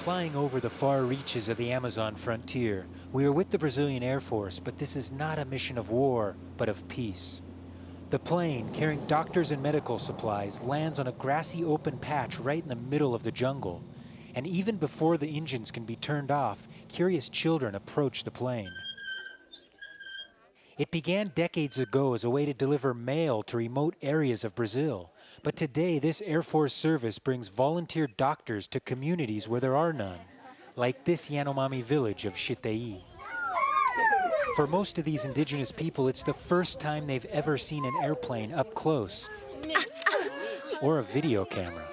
Flying over the far reaches of the Amazon frontier, we are with the Brazilian Air Force, but this is not a mission of war, but of peace. The plane, carrying doctors and medical supplies, lands on a grassy open patch right in the middle of the jungle. And even before the engines can be turned off, curious children approach the plane. It began decades ago as a way to deliver mail to remote areas of Brazil. But today, this Air Force service brings volunteer doctors to communities where there are none, like this Yanomami village of Chitei. For most of these indigenous people, it's the first time they've ever seen an airplane up close, or a video camera.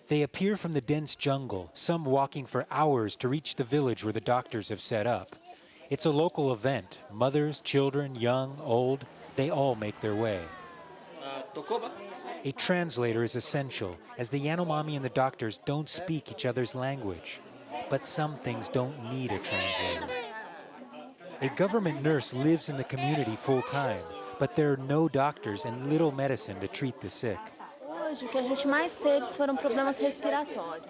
They appear from the dense jungle, some walking for hours to reach the village where the doctors have set up. It's a local event. Mothers, children, young, old, they all make their way. A translator is essential, as the Yanomami and the doctors don't speak each other's language. But some things don't need a translator. A government nurse lives in the community full-time, but there are no doctors and little medicine to treat the sick.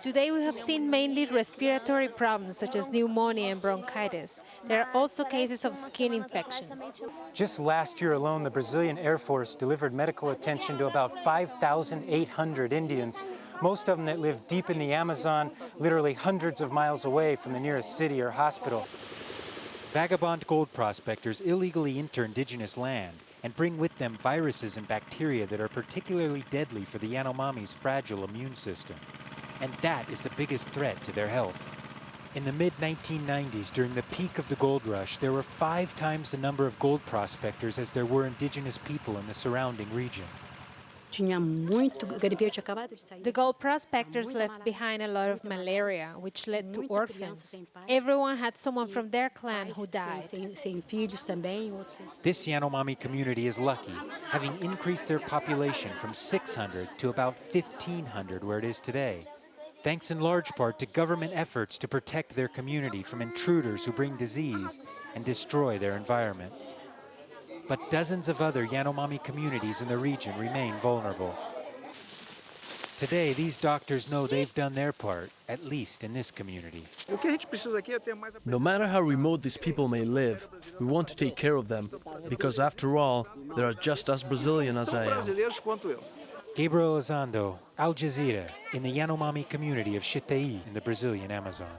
Today we have seen mainly respiratory problems such as pneumonia and bronchitis. There are also cases of skin infections. Just last year alone, the Brazilian Air Force delivered medical attention to about 5,800 Indians, most of them that live deep in the Amazon, literally hundreds of miles away from the nearest city or hospital. Vagabond gold prospectors illegally enter indigenous land and bring with them viruses and bacteria that are particularly deadly for the Yanomami's fragile immune system. And that is the biggest threat to their health. In the mid-1990s, during the peak of the gold rush, there were 5 times the number of gold prospectors as there were indigenous people in the surrounding region. The gold prospectors left behind a lot of malaria, which led to orphans. Everyone had someone from their clan who died. This Yanomami community is lucky, having increased their population from 600 to about 1,500 where it is today, thanks in large part to government efforts to protect their community from intruders who bring disease and destroy their environment. But dozens of other Yanomami communities in the region remain vulnerable. Today, these doctors know they've done their part, at least in this community. No matter how remote these people may live, we want to take care of them, because after all, they are just as Brazilian as I am. Gabriel Elizondo, Al Jazeera, in the Yanomami community of Chitei in the Brazilian Amazon.